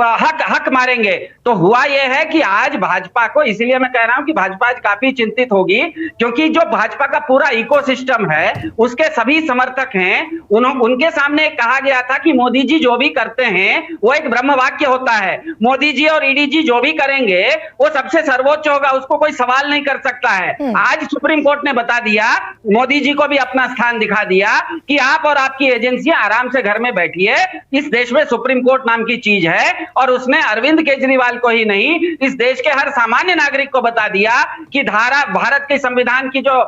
हक मारेंगे। तो हुआ यह है कि आज भाजपा को, इसीलिए मैं कह रहा हूं कि भाजपा आज काफी चिंतित होगी, क्योंकि जो भाजपा का पूरा इकोसिस्टम है उसके सभी समर्थक हैं, उनके सामने कहा गया था कि मोदी जी जो भी करते हैं वो एक ब्रह्म वाक्य होता है, मोदी जी और ईडी जी जो भी करेंगे वो सबसे सर्वोच्च होगा, उसको कोई सवाल नहीं कर सकता है। आज सुप्रीम कोर्ट ने बता दिया, मोदी जी को भी अपना स्थान दिखा दिया कि आप और आपकी एजेंसियां आराम से घर में बैठिए। इस देश में सुप्रीम कोर्ट नाम की चीज है, और उसने अरविंद केजरीवाल को ही नहीं, इस देश के हर सामान्य नागरिक को बता दिया कि धारा भारत के संविधान की जो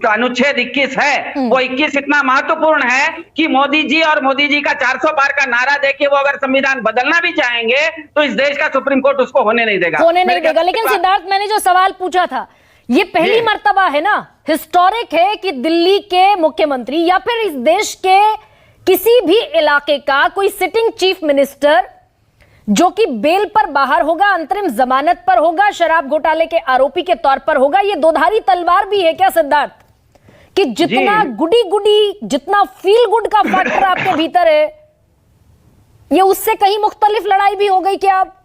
अनुच्छेद 21 है वो 21 इतना महत्वपूर्ण है कि मोदी जी और मोदी जी का 400 पार का नारा देके वो अगर संविधान बदलना भी चाहेंगे तो इस देश का सुप्रीम कोर्ट उसको होने नहीं देगा। लेकिन सिद्धार्थ, मैंने जो सवाल पूछा था, ये पहली मर्तबा है ना, हिस्टोरिक है कि दिल्ली के मुख्यमंत्री या फिर इस देश के किसी भी इलाके का कोई सिटिंग चीफ मिनिस्टर जो कि बेल पर बाहर होगा, अंतरिम जमानत पर होगा, शराब घोटाले के आरोपी के तौर पर होगा। ये दोधारी तलवार भी है क्या सिद्धार्थ, कि जितना गुडी गुडी, जितना फील गुड का फैक्टर आपके भीतर है, ये उससे कहीं मुख्तलिफ लड़ाई भी हो गई क्या आप?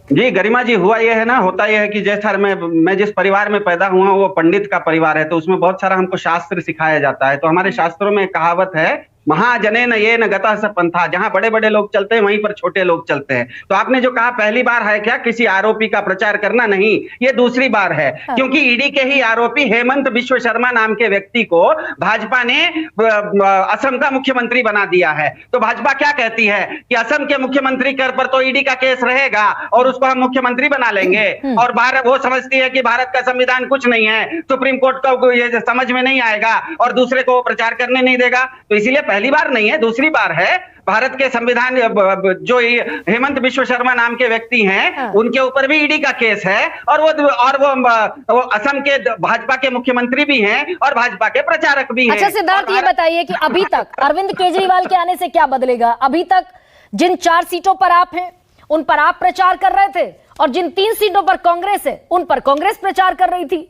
जी गरिमा जी, हुआ यह है ना, होता यह है कि जैसा मैं जिस परिवार में पैदा हुआ वो पंडित का परिवार है, तो उसमें बहुत सारा हमको शास्त्र सिखाया जाता है। तो हमारे शास्त्रों में कहावत है, महाजनेन ये न गता स पंथा, जहां बड़े बड़े लोग चलते हैं वहीं पर छोटे लोग चलते हैं। तो आपने जो कहा पहली बार है क्या किसी आरोपी का प्रचार करना, नहीं, ये दूसरी बार है, क्योंकि ईडी के ही आरोपी हेमंत बिश्व शर्मा नाम के व्यक्ति को भाजपा ने असम का मुख्यमंत्री बना दिया है। तो भाजपा क्या कहती है कि असम के मुख्यमंत्री पर तो ईडी का केस रहेगा और उसको हम मुख्यमंत्री बना लेंगे, और भारत वो समझती है कि भारत का संविधान कुछ नहीं है, सुप्रीम कोर्ट को ये समझ में नहीं आएगा और दूसरे को प्रचार करने नहीं देगा। तो इसीलिए पहली बार नहीं है, दूसरी बार है। भारत के संविधान जो हेमंत बिश्व शर्मा नाम के व्यक्ति हैं उनके ऊपर भी ईडी का केस है, और वो असम के भाजपा के मुख्यमंत्री भी हैं और भाजपा के प्रचारक भी हैं। अच्छा सिद्धार्थ, ये बताइए कि अभी तक अरविंद केजरीवाल के आने से क्या बदलेगा? अभी तक जिन 4 सीटों पर आप हैं उन पर आप प्रचार कर रहे थे, और जिन 3 सीटों पर कांग्रेस है उन पर कांग्रेस प्रचार कर रही थी।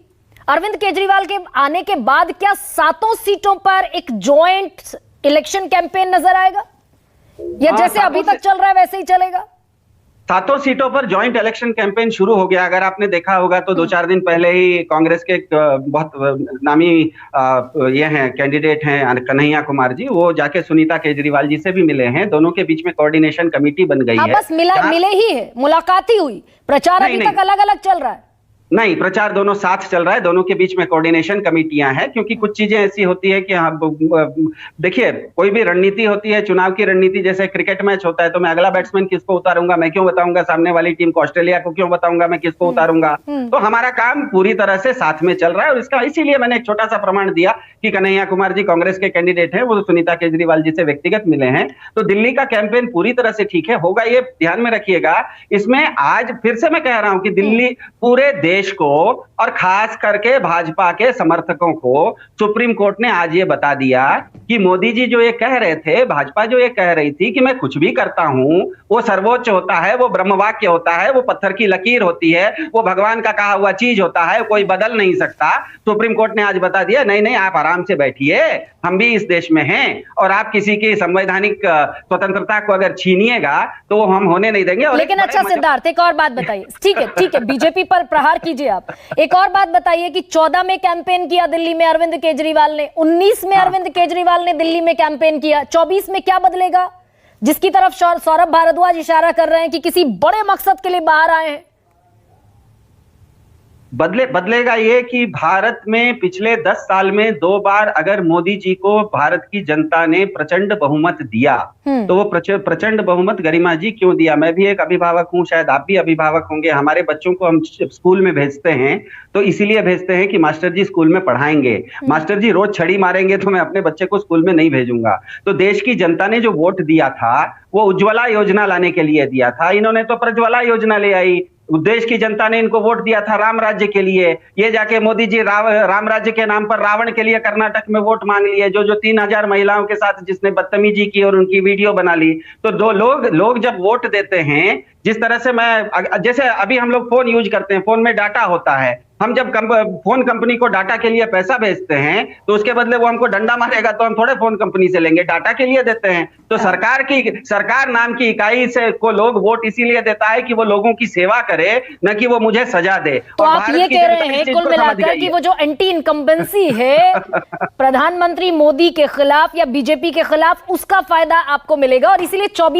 अरविंद केजरीवाल के आने के बाद क्या 7 सीटों पर एक जॉइंट इलेक्शन कैंपेन नजर आएगा, या जैसे अभी तक चल रहा है वैसे ही चलेगा? 7 सीटों पर जॉइंट इलेक्शन कैंपेन शुरू हो गया। अगर आपने देखा होगा तो 2-4 दिन पहले ही कांग्रेस के बहुत नामी ये हैं, कैंडिडेट हैं कन्हैया कुमार जी, वो जाके सुनीता केजरीवाल जी से भी मिले हैं। दोनों के बीच में कोऑर्डिनेशन कमेटी बन गई है। बस मिले ही है, मुलाकात ही हुई, प्रचार अभी तक अलग अलग चल रहा है? नहीं, प्रचार दोनों साथ चल रहा है, दोनों के बीच में कोऑर्डिनेशन कमेटियां हैं, क्योंकि कुछ चीजें ऐसी होती है कि देखिए कोई भी रणनीति होती है, चुनाव की रणनीति, जैसे क्रिकेट मैच होता है तो मैं अगला बैट्समैन किसको उतारूंगा, मैं क्यों बताऊंगा सामने वाली टीम को, ऑस्ट्रेलिया को क्यों बताऊंगा मैं किसको उतारूंगा। तो हमारा काम पूरी तरह से साथ में चल रहा है, और इसका इसीलिए मैंने एक छोटा सा प्रमाण दिया कि कन्हैया कुमार जी कांग्रेस के कैंडिडेट हैं, वो सुनीता केजरीवाल जी से व्यक्तिगत मिले हैं। तो दिल्ली का कैंपेन पूरी तरह से ठीक है, होगा, ये ध्यान में रखिएगा। इसमें आज फिर से मैं कह रहा हूं कि दिल्ली पूरे देश को और खास करके भाजपा के समर्थकों को सुप्रीम कोर्ट ने आज ये बता दिया कि मोदी जी जो ये कह रहे थे, भाजपा जो ये कह रही थी कि मैं कुछ भी करता हूं वो सर्वोच्च होता है, वो ब्रह्मवाक्य होता है, वो पत्थर की लकीर होती है, वो भगवान का कहा हुआ चीज होता है, कोई बदल नहीं सकता। सुप्रीम कोर्ट ने आज बता दिया नहीं नहीं, आप आराम से बैठिए, हम भी इस देश में हैं, और आप किसी की संवैधानिक स्वतंत्रता को अगर छीनिएगा तो वो हम होने नहीं देंगे। लेकिन अच्छा सिद्धार्थ, एक और बात बताइए, ठीक है बीजेपी पर प्रहार कीजिए आप, एक और बात बताइए कि 14 में कैंपेन किया दिल्ली में अरविंद केजरीवाल ने, 19 में अरविंद केजरीवाल ने दिल्ली में कैंपेन किया, 24 में क्या बदलेगा, जिसकी तरफ सौरभ भारद्वाज इशारा कर रहे हैं कि किसी बड़े मकसद के लिए बाहर आए हैं? बदलेगा ये कि भारत में पिछले 10 साल में 2 बार अगर मोदी जी को भारत की जनता ने प्रचंड बहुमत दिया, तो वो प्रचंड बहुमत गरिमा जी क्यों दिया? मैं भी एक अभिभावक हूं, शायद आप भी अभिभावक होंगे। हमारे बच्चों को हम स्कूल में भेजते हैं तो इसीलिए भेजते हैं कि मास्टर जी स्कूल में पढ़ाएंगे, मास्टर जी रोज छड़ी मारेंगे तो मैं अपने बच्चे को स्कूल में नहीं भेजूंगा। तो देश की जनता ने जो वोट दिया था वो उज्ज्वला योजना लाने के लिए दिया था, इन्होंने तो प्रज्वला योजना ले आई। देश की जनता ने इनको वोट दिया था राम राज्य के लिए, ये जाके मोदी जी राम राज्य के नाम पर रावण के लिए कर्नाटक में वोट मांग लिए, जो 3000 महिलाओं के साथ जिसने बदतमीजी की और उनकी वीडियो बना ली। तो दो लोग जब वोट देते हैं, जिस तरह से जैसे अभी हम लोग फोन यूज करते हैं, फोन में डाटा होता है, हम जब फोन कंपनी को डाटा के लिए पैसा भेजते हैं तो उसके बदले वो हमको डंडा मारेगा तो हम थोड़े फोन कंपनी से लेंगे, डाटा के लिए देते हैं। तो सरकार नाम की इकाई से को लोग वोट इसीलिए देता है कि वो लोगों की सेवा करे, न कि वो मुझे सजा दे। तो आप ये कह रहे हैं कुल मिलाकर कि वो जो एंटी इनकम्बेंसी है प्रधानमंत्री मोदी के खिलाफ या बीजेपी के खिलाफ, उसका फायदा आपको मिलेगा और इसीलिए 24